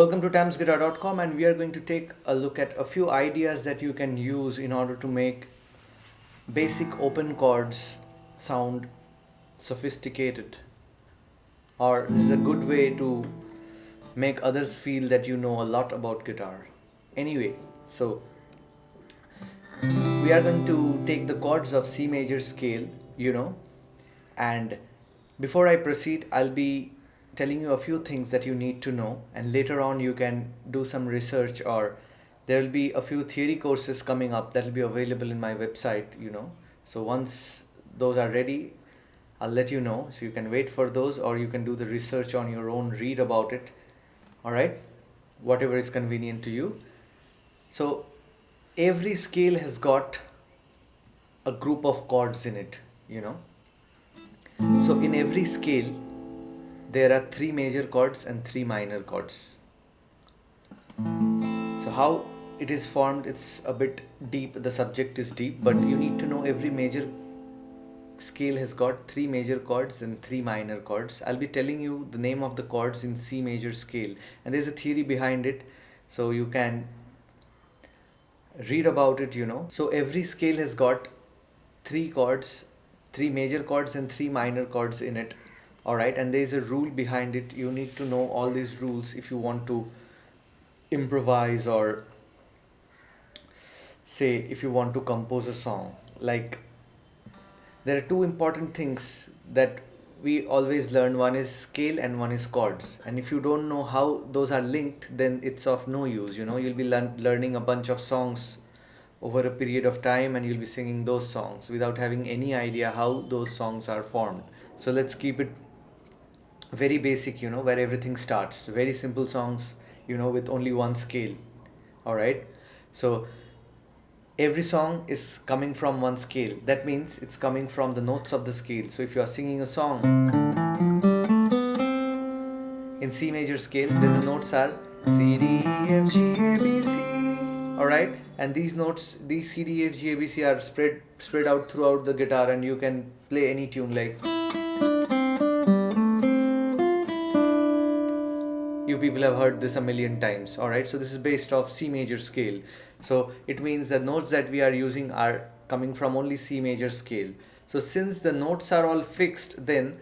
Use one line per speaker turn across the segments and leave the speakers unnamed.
Welcome to Tamsguitar.com, and we are going to take a look at a few ideas that you can use in order to make basic open chords sound sophisticated, or this is a good way to make others feel that you know a lot about guitar. Anyway, so we are going to take the chords of C major scale, and before I proceed, I'll be telling you a few things that you need to know, and later on you can do some research, or there will be a few theory courses coming up that will be available in my website. So once those are ready, I'll let you know, so you can wait for those, or you can do the research on your own, read about it. All right, whatever is convenient to you. So every scale has got a group of chords in it. So in every scale there are 3 major chords and 3 minor chords. So how it is formed, it's a bit deep, the subject is deep, but you need to know every major scale has got 3 major chords and 3 minor chords. I'll be telling you the name of the chords in C major scale, and there's a theory behind it, so you can read about it. So every scale has got 3 chords, 3 major chords and 3 minor chords in it. All right, and there's a rule behind it. You need to know all these rules if you want to improvise, or say if you want to compose a song. Like, there are two important things that we always learn. One is scale and one is chords, and if you don't know how those are linked, then it's of no use. You'll be learning a bunch of songs over a period of time, and you'll be singing those songs without having any idea how those songs are formed. So let's keep it very basic, where everything starts. Very simple songs, with only one scale. All right, so every song is coming from one scale. That means it's coming from the notes of the scale. So if you are singing a song in C major scale, then the notes are C, D, E, F, G, A, B, C. All right, and these notes, these C, D, E, F, G, A, B, C are spread out throughout the guitar, and you can play any tune. Like, you people have heard this a million times. All right, so this is based off C major scale. So it means the notes that we are using are coming from only C major scale. So since the notes are all fixed, then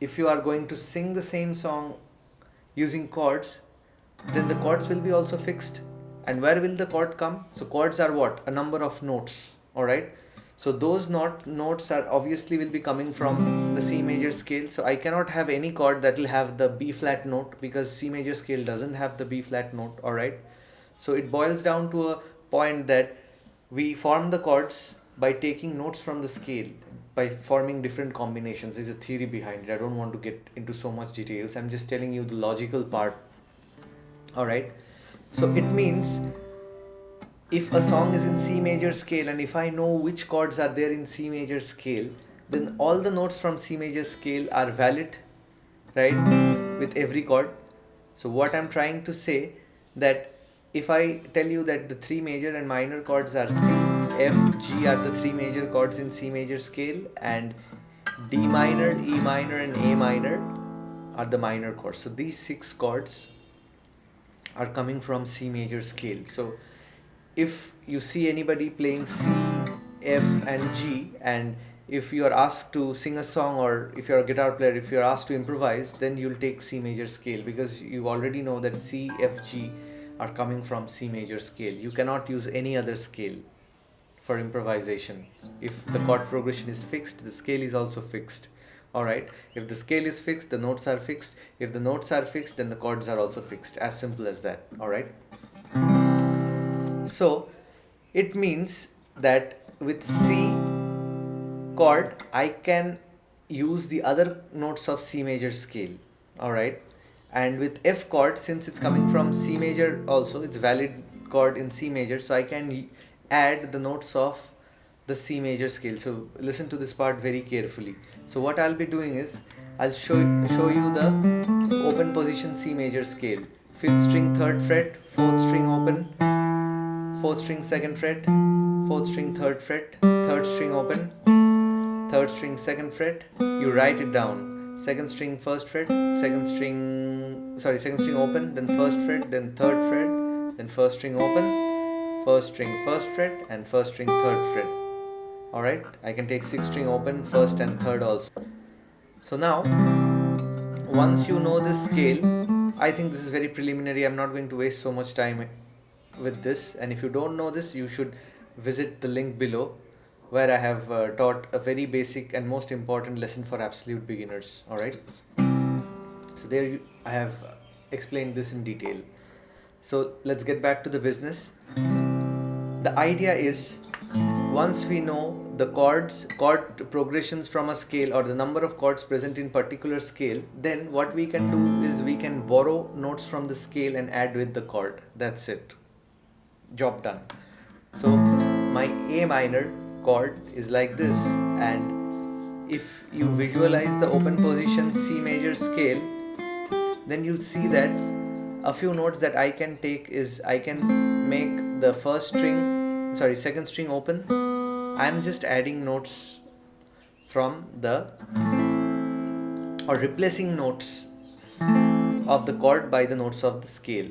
if you are going to sing the same song using chords, then the chords will be also fixed. And where will the chord come? So chords are what? A number of notes. All right, so those notes are obviously will be coming from the C major scale. So I cannot have any chord that will have the B flat note, because C major scale doesn't have the B flat note. All right, so it boils down to a point that we form the chords by taking notes from the scale, by forming different combinations. There's a theory behind it. I don't want to get into so much details. I'm just telling you the logical part. All right, so it means if a song is in C major scale, and if I know which chords are there in C major scale, then all the notes from C major scale are valid, right, with every chord. So what I'm trying to say, that if I tell you that the 3 major and minor chords are C, F, G are the 3 major chords in C major scale, and D minor, E minor and A minor are the minor chords. So these 6 chords are coming from C major scale. So if you see anybody playing C, F and G, and if you are asked to sing a song, or if you're a guitar player, if you're asked to improvise, then you'll take C major scale, because you already know that C, F, G are coming from C major scale. You cannot use any other scale for improvisation. If the chord progression is fixed, the scale is also fixed. All right, if the scale is fixed, the notes are fixed. If the notes are fixed, then the chords are also fixed. As simple as that. All right, so it means that with C chord, I can use the other notes of C major scale. All right, and with F chord, since it's coming from C major also, it's valid chord in C major, so I can add the notes of the C major scale. So listen to this part very carefully. So what I'll be doing is, I'll show you the open position C major scale. 5th string 3rd fret, 4th string open, 4th string 2nd fret, 4th string 3rd fret, 3rd string open, 3rd string 2nd fret. You write it down. second string first fret, second string open, then first fret, then third fret, then first string open, first string first fret, and first string third fret. Alright, I can take sixth string open, first and third also. So now, once you know this scale, I think this is very preliminary. I'm not going to waste so much time with this, and if you don't know this, you should visit the link below, where I have taught a very basic and most important lesson for absolute beginners. Alright, so there I have explained this in detail. So let's get back to the business. The idea is, once we know the chord progressions from a scale, or the number of chords present in particular scale, then what we can do is we can borrow notes from the scale and add with the chord. That's it. Job done. So my A minor chord is like this, and if you visualize the open position C major scale, then you'll see that a few notes that I can take is, I can make the second string open. I'm just adding notes from or replacing notes of the chord by the notes of the scale.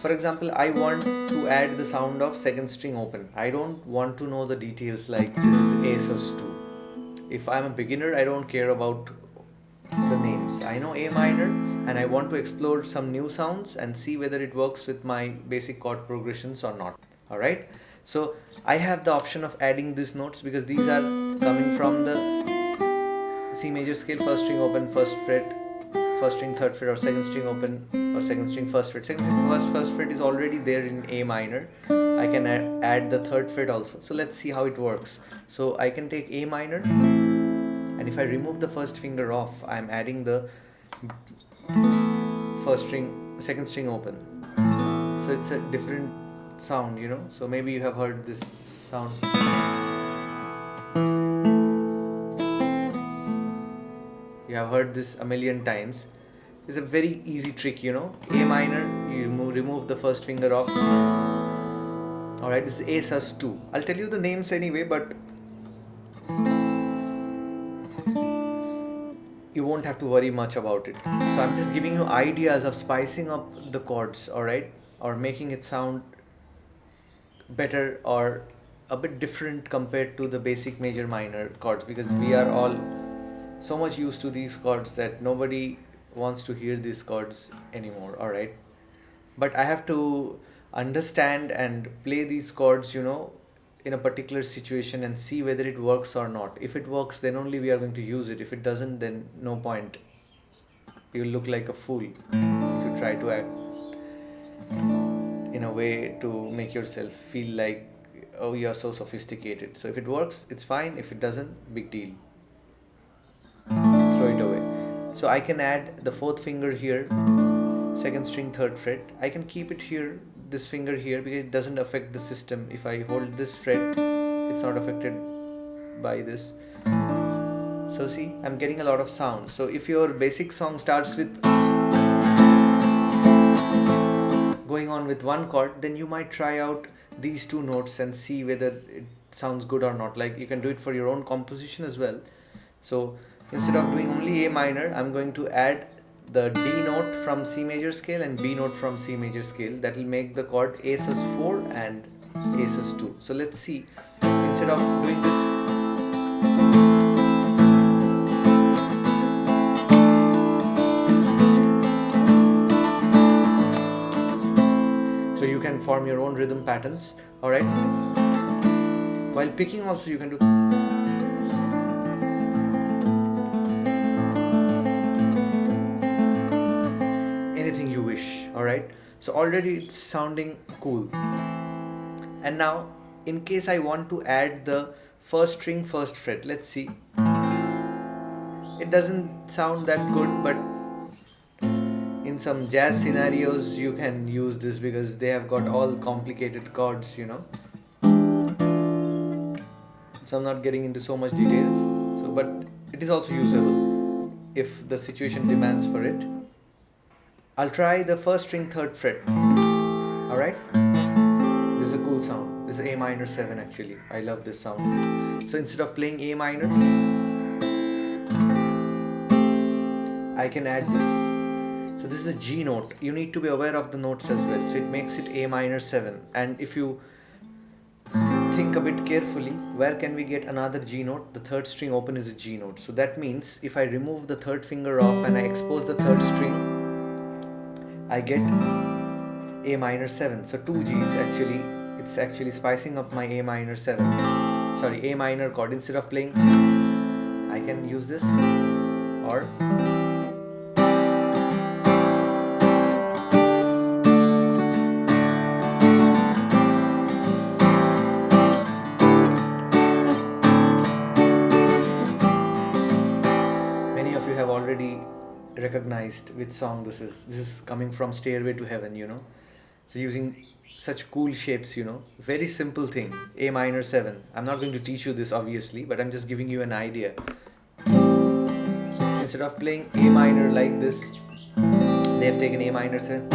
For example, I want to add the sound of second string open. I don't want to know the details like this is A sus2. If I'm a beginner, I don't care about the names. I know A minor, and I want to explore some new sounds and see whether it works with my basic chord progressions or not. Alright, so I have the option of adding these notes because these are coming from the C major scale. First string open, first fret, first string third fret, or second string open, or second string first fret. Second string first fret is already there in A minor. I can add the third fret also. So let's see how it works. So I can take A minor, and if I remove the first finger off, I'm adding the second string open. So it's a different sound, you know. So maybe you have heard this sound. You have heard this a million times. It's a very easy trick, you know. A minor, you remove the first finger off. Alright, this is A sus2. I'll tell you the names anyway, but you won't have to worry much about it. So I'm just giving you ideas of spicing up the chords, alright, or making it sound better or a bit different compared to the basic major minor chords, because we are all so much used to these chords that nobody wants to hear these chords anymore. Alright, but I have to understand and play these chords, you know, in a particular situation and see whether it works or not. If it works, then only we are going to use it. If it doesn't, then no point. You'll look like a fool if you try to act in a way to make yourself feel like, oh, you are so sophisticated. So if it works, it's fine. If it doesn't, big deal. Throw it away. So I can add the fourth finger here, second string third fret. I can keep it here, this finger here, because it doesn't affect the system. If I hold this fret, it's not affected by this. So see, I'm getting a lot of sound. So if your basic song starts with going on with one chord, then you might try out these two notes and see whether it sounds good or not. Like, you can do it for your own composition as well. So instead of doing only A minor, I'm going to add the D note from C major scale and B note from C major scale. That will make the chord A sus4 and A sus2. So let's see, instead of doing this, so you can form your own rhythm patterns. Alright, while picking also you can do anything you wish. Alright, so already it's sounding cool. And now, in case I want to add the first string first fret, let's see. It doesn't sound that good, but in some jazz scenarios you can use this because they have got all complicated chords, you know. So I'm not getting into so much details. So, but it is also usable if the situation demands for it. I'll try the first string third fret. Alright, this is a cool sound. This is A minor 7 actually. I love this sound. So instead of playing A minor, I can add this. So this is a G note. You need to be aware of the notes as well. So it makes it A minor 7. And if you think a bit carefully, where can we get another G note? The third string open is a G note. So that means if I remove the third finger off and I expose the third string, I get A minor 7. So 2 G's actually, it's actually spicing up my A minor 7. Sorry, A minor chord. Instead of playing, I can use this, or many of you have already recognized which song this is. This is coming from Stairway to Heaven, you know. So using such cool shapes, you know, very simple thing, A minor 7. I'm not going to teach you this obviously, but I'm just giving you an idea. Instead of playing A minor like this, they have taken A minor 7.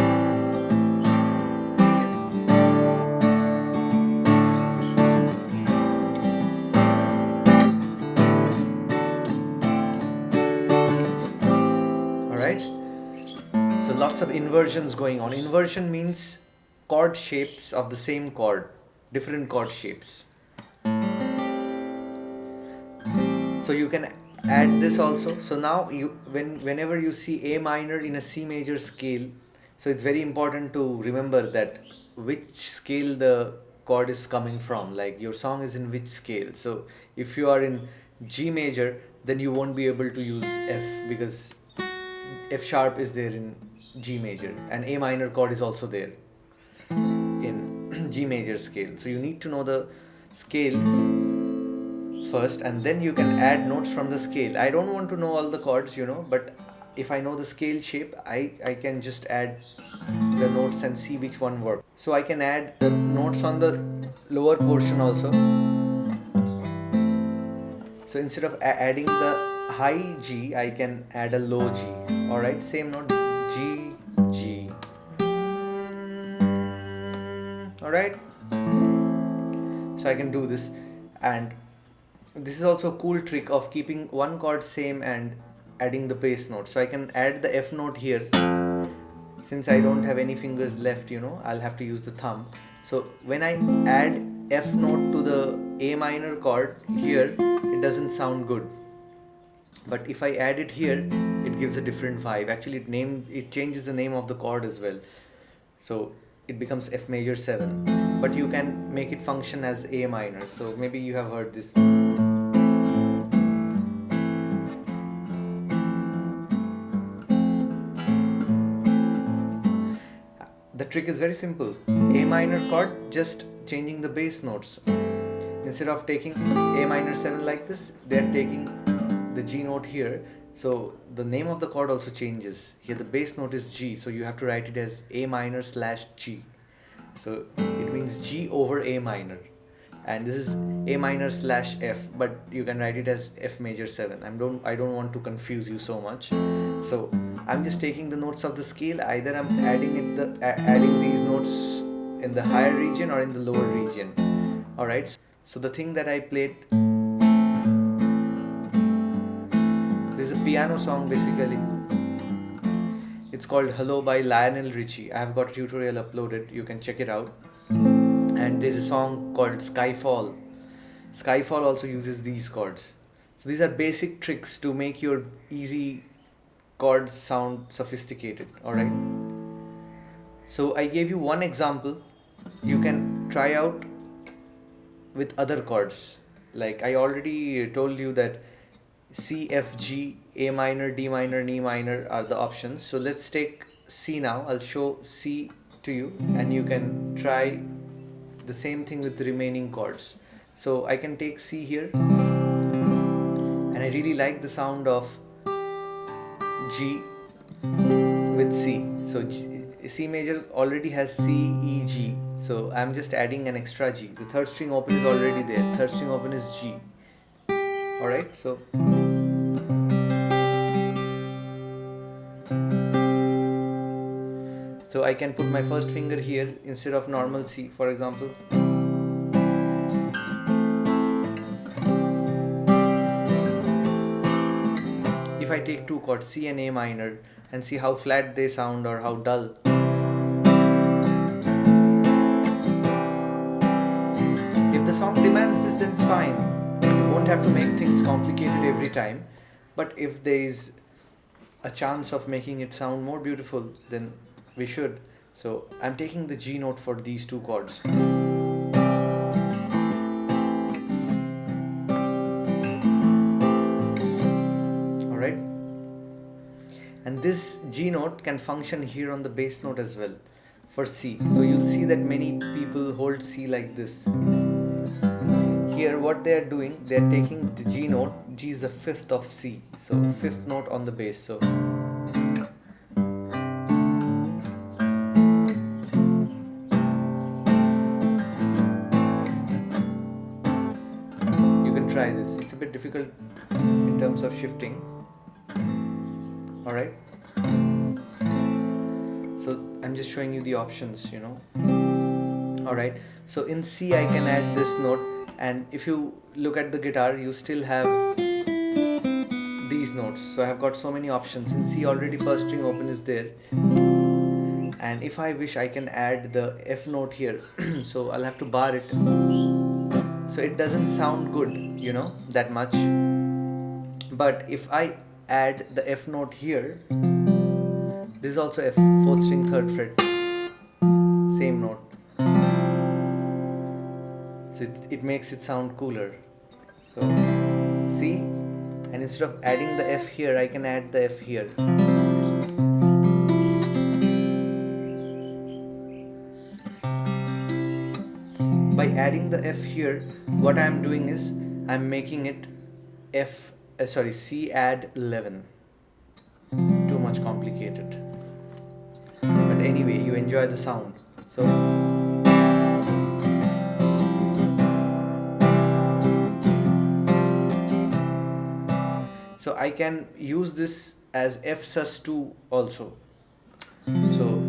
Alright? So lots of inversions going on. Inversion means chord shapes of the same chord, different chord shapes. So you can add this also. So now whenever you see A minor in a C major scale, so it's very important to remember that which scale the chord is coming from, like your song is in which scale. So if you are in G major, then you won't be able to use F, because F sharp is there in G major and A minor chord is also there in G major scale. So you need to know the scale first, and then you can add notes from the scale. I don't want to know all the chords, you know, but if I know the scale shape, I can just add the notes and see which one works. So I can add the notes on the lower portion also. So instead of adding the high G, I can add a low G. Alright, same note, G, G. Alright, so I can do this, and this is also a cool trick of keeping one chord same and adding the bass note. So I can add the F note here. Since I don't have any fingers left, you know, I'll have to use the thumb. So when I add F note to the A minor chord here, it doesn't sound good. But if I add it here, it gives a different vibe. Actually, it changes the name of the chord as well. So it becomes F major 7. But you can make it function as A minor. So maybe you have heard this. The trick is very simple. A minor chord, just changing the bass notes. Instead of taking A minor 7 like this, they're taking the G note here. So the name of the chord also changes. Here the bass note is G, so you have to write it as A minor / G. So it means G over A minor. And this is A minor / F, but you can write it as F major 7. I don't want to confuse you so much. So I'm just taking the notes of the scale. Either I'm adding these notes in the higher region or in the lower region. Alright, so the thing that I played, this is a piano song basically. It's called Hello by Lionel Richie. I have got a tutorial uploaded, you can check it out. And there's a song called Skyfall. Skyfall also uses these chords. So these are basic tricks to make your easy chords sound sophisticated. Alright. So I gave you one example. You can try out with other chords. Like I already told you that C, F, G, A minor, D minor, and E minor are the options. So let's take C now. I'll show C to you and you can try the same thing with the remaining chords. So I can take C here, and I really like the sound of G with C. So C major already has C, E, G. So I'm just adding an extra G. The third string open is already there. Third string open is G. Alright, so I can put my first finger here instead of normal C, for example. If I take two chords, C and A minor, and see how flat they sound or how dull. If the song demands this, then it's fine. You won't have to make things complicated every time. But if there is a chance of making it sound more beautiful, then we should. So I'm taking the G note for these two chords. Alright? And this G note can function here on the bass note as well for C. So you'll see that many people hold C like this. Here what they are doing, they are taking the G note. G is the fifth of C, so fifth note on the bass. So you can try this. It's a bit difficult in terms of shifting. Alright, so I'm just showing you the options, you know. Alright, so in C I can add this note, and if you look at the guitar, you still have these notes. So I have got so many options. In C already first string open is there, and if I wish I can add the F note here. So I'll have to bar it, so it doesn't sound good, you know, that much. But if I add the F note here, this is also F, 4th string 3rd fret, same note. So it makes it sound cooler. So C, and instead of adding the F here, I can add the F here. By adding the F here, what I am doing is I'm making it C add 11. Too much complicated. But anyway, you enjoy the sound. So I can use this as F sus2 also. So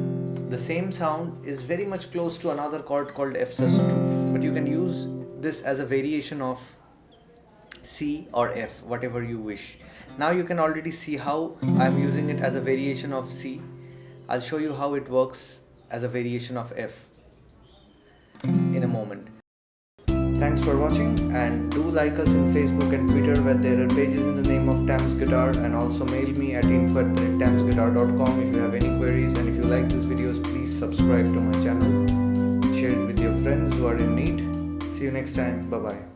the same sound is very much close to another chord called F sus2, but you can use this as a variation of C or F, whatever you wish. Now you can already see how I'm using it as a variation of C. I'll show you how it works as a variation of F in a moment. Thanks for watching, and do like us in Facebook and Twitter, where there are pages in the name of Tamsguitar, and also mail me at info@tamsguitar.com if you have any queries. And if you like these videos, please subscribe to my channel, share it with your friends who are in need. See you next time. Bye bye.